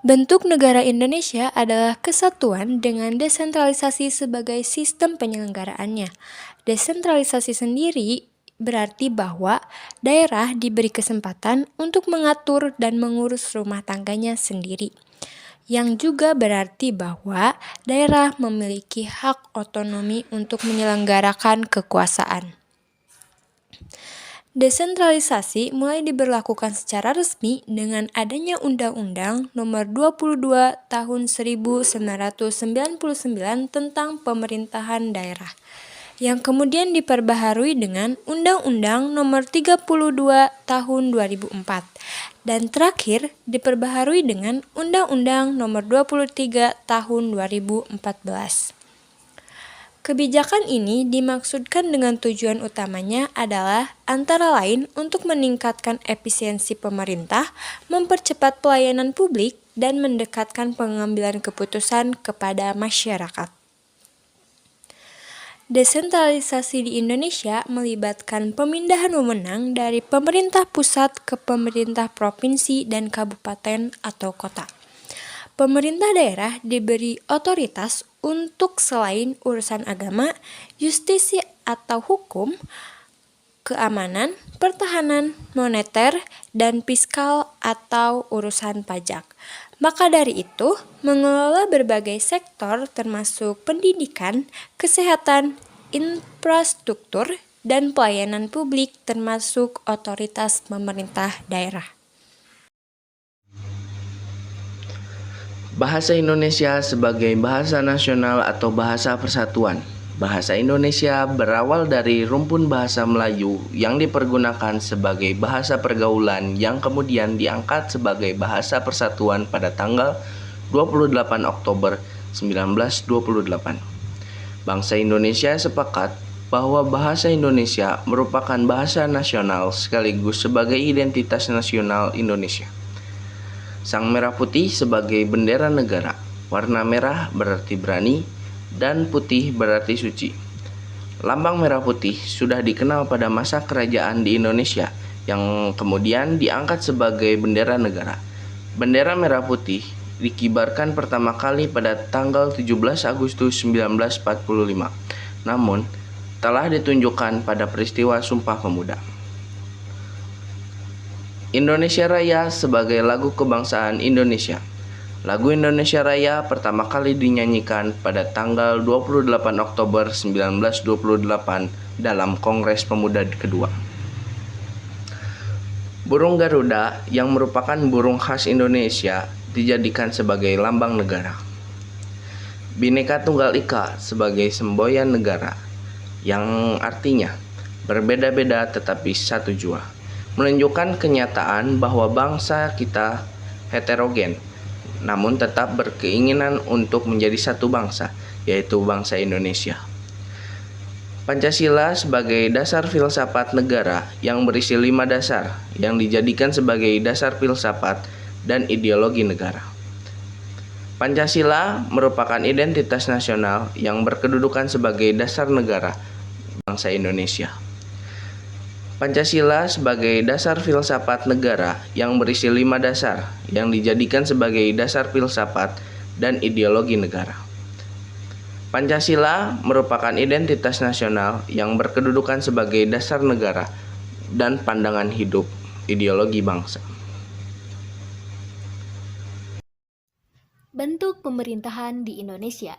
Bentuk negara Indonesia adalah kesatuan dengan desentralisasi sebagai sistem penyelenggaraannya. Desentralisasi sendiri berarti bahwa daerah diberi kesempatan untuk mengatur dan mengurus rumah tangganya sendiri, yang juga berarti bahwa daerah memiliki hak otonomi untuk menyelenggarakan kekuasaan. Desentralisasi mulai diberlakukan secara resmi dengan adanya Undang-Undang Nomor 22 Tahun 1999 tentang Pemerintahan Daerah, yang kemudian diperbaharui dengan Undang-Undang Nomor 32 Tahun 2004, dan terakhir diperbaharui dengan Undang-Undang Nomor 23 Tahun 2014. Kebijakan ini dimaksudkan dengan tujuan utamanya adalah antara lain untuk meningkatkan efisiensi pemerintah, mempercepat pelayanan publik, dan mendekatkan pengambilan keputusan kepada masyarakat. Desentralisasi di Indonesia melibatkan pemindahan wewenang dari pemerintah pusat ke pemerintah provinsi dan kabupaten atau kota. Pemerintah daerah diberi otoritas untuk selain urusan agama, justisi atau hukum, keamanan, pertahanan, moneter, dan fiskal atau urusan pajak. Maka dari itu, mengelola berbagai sektor termasuk pendidikan, kesehatan, infrastruktur, dan pelayanan publik termasuk otoritas pemerintah daerah. Bahasa Indonesia sebagai bahasa nasional atau bahasa persatuan. Bahasa Indonesia berawal dari rumpun bahasa Melayu yang dipergunakan sebagai bahasa pergaulan yang kemudian diangkat sebagai bahasa persatuan pada tanggal 28 Oktober 1928. Bangsa Indonesia sepakat bahwa bahasa Indonesia merupakan bahasa nasional sekaligus sebagai identitas nasional Indonesia. Sang merah putih sebagai bendera negara. Warna merah berarti berani dan putih berarti suci. Lambang merah putih sudah dikenal pada masa kerajaan di Indonesia yang kemudian diangkat sebagai bendera negara. Bendera merah putih dikibarkan pertama kali pada tanggal 17 Agustus 1945. Namun, telah ditunjukkan pada peristiwa Sumpah Pemuda. Indonesia Raya sebagai lagu kebangsaan Indonesia. Lagu Indonesia Raya pertama kali dinyanyikan pada tanggal 28 Oktober 1928 dalam Kongres Pemuda kedua. Burung Garuda yang merupakan burung khas Indonesia dijadikan sebagai lambang negara. Bhinneka Tunggal Ika sebagai semboyan negara, yang artinya berbeda-beda tetapi satu jua, menunjukkan kenyataan bahwa bangsa kita heterogen, namun tetap berkeinginan untuk menjadi satu bangsa, yaitu bangsa Indonesia. Pancasila sebagai dasar filsafat negara yang berisi 5 dasar yang dijadikan sebagai dasar filsafat dan ideologi negara. Pancasila merupakan identitas nasional yang berkedudukan sebagai dasar negara bangsa Indonesia. Pancasila sebagai dasar filsafat negara yang berisi 5 dasar yang dijadikan sebagai dasar filsafat dan ideologi negara. Pancasila merupakan identitas nasional yang berkedudukan sebagai dasar negara dan pandangan hidup ideologi bangsa. Bentuk pemerintahan di Indonesia.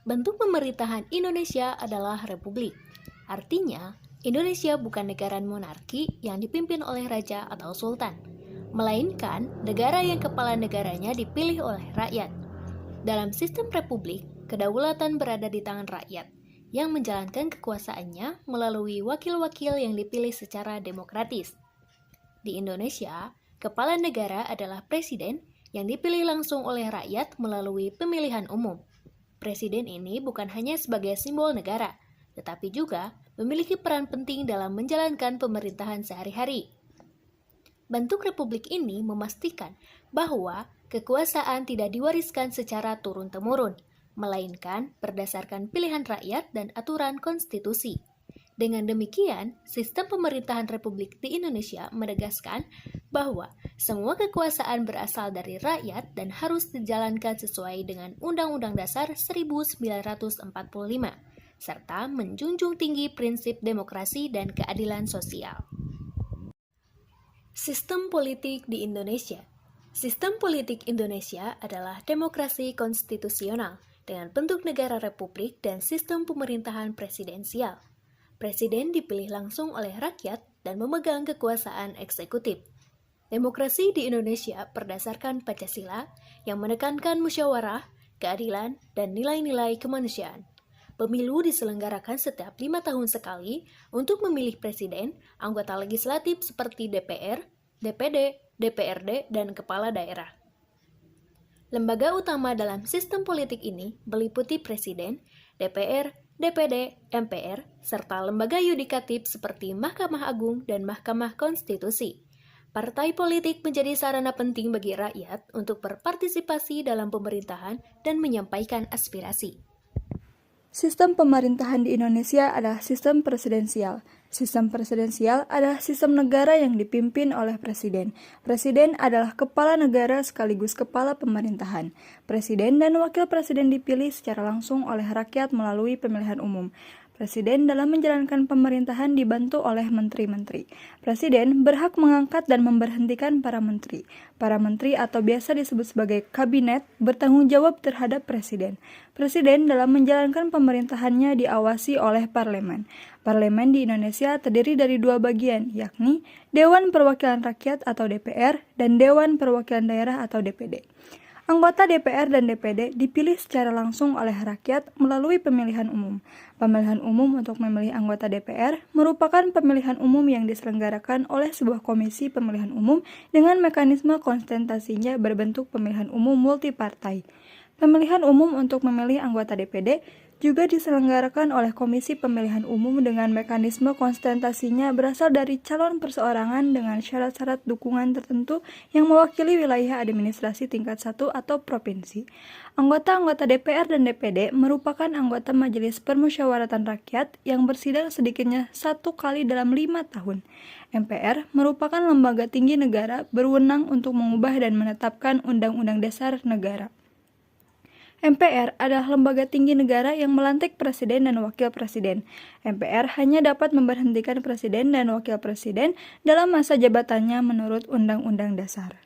Bentuk pemerintahan Indonesia adalah republik. Artinya, Indonesia bukan negara monarki yang dipimpin oleh raja atau sultan, melainkan negara yang kepala negaranya dipilih oleh rakyat. Dalam sistem republik, kedaulatan berada di tangan rakyat, yang menjalankan kekuasaannya melalui wakil-wakil yang dipilih secara demokratis. Di Indonesia, kepala negara adalah presiden yang dipilih langsung oleh rakyat melalui pemilihan umum. Presiden ini bukan hanya sebagai simbol negara, tetapi juga memiliki peran penting dalam menjalankan pemerintahan sehari-hari. Bentuk republik ini memastikan bahwa kekuasaan tidak diwariskan secara turun-temurun, melainkan berdasarkan pilihan rakyat dan aturan konstitusi. Dengan demikian, sistem pemerintahan Republik di Indonesia menegaskan bahwa semua kekuasaan berasal dari rakyat dan harus dijalankan sesuai dengan Undang-Undang Dasar 1945, serta menjunjung tinggi prinsip demokrasi dan keadilan sosial. Sistem politik di Indonesia. Sistem politik Indonesia adalah demokrasi konstitusional dengan bentuk negara republik dan sistem pemerintahan presidensial. Presiden dipilih langsung oleh rakyat dan memegang kekuasaan eksekutif. Demokrasi di Indonesia berdasarkan Pancasila yang menekankan musyawarah, keadilan, dan nilai-nilai kemanusiaan. Pemilu diselenggarakan setiap 5 tahun sekali untuk memilih presiden, anggota legislatif seperti DPR, DPD, DPRD, dan kepala daerah. Lembaga utama dalam sistem politik ini meliputi presiden, DPR, DPD, MPR, serta lembaga yudikatif seperti Mahkamah Agung dan Mahkamah Konstitusi. Partai politik menjadi sarana penting bagi rakyat untuk berpartisipasi dalam pemerintahan dan menyampaikan aspirasi. Sistem pemerintahan di Indonesia adalah sistem presidensial. Sistem presidensial adalah sistem negara yang dipimpin oleh presiden. Presiden adalah kepala negara sekaligus kepala pemerintahan. Presiden dan wakil presiden dipilih secara langsung oleh rakyat melalui pemilihan umum. Presiden dalam menjalankan pemerintahan dibantu oleh menteri-menteri. Presiden berhak mengangkat dan memberhentikan para menteri. Para menteri atau biasa disebut sebagai kabinet bertanggung jawab terhadap presiden. Presiden dalam menjalankan pemerintahannya diawasi oleh parlemen. Parlemen di Indonesia terdiri dari 2 bagian, yakni Dewan Perwakilan Rakyat atau DPR dan Dewan Perwakilan Daerah atau DPD. Anggota DPR dan DPD dipilih secara langsung oleh rakyat melalui pemilihan umum. Pemilihan umum untuk memilih anggota DPR merupakan pemilihan umum yang diselenggarakan oleh sebuah komisi pemilihan umum dengan mekanisme konsentrasinya berbentuk pemilihan umum multipartai. Pemilihan umum untuk memilih anggota DPD juga diselenggarakan oleh Komisi Pemilihan Umum dengan mekanisme konsentrasinya berasal dari calon perseorangan dengan syarat-syarat dukungan tertentu yang mewakili wilayah administrasi tingkat 1 atau provinsi. Anggota-anggota DPR dan DPD merupakan anggota Majelis Permusyawaratan Rakyat yang bersidang sedikitnya 1 kali dalam 5 tahun. MPR merupakan lembaga tinggi negara berwenang untuk mengubah dan menetapkan Undang-Undang Dasar Negara. MPR adalah lembaga tinggi negara yang melantik presiden dan wakil presiden. MPR hanya dapat memberhentikan presiden dan wakil presiden dalam masa jabatannya menurut Undang-Undang Dasar.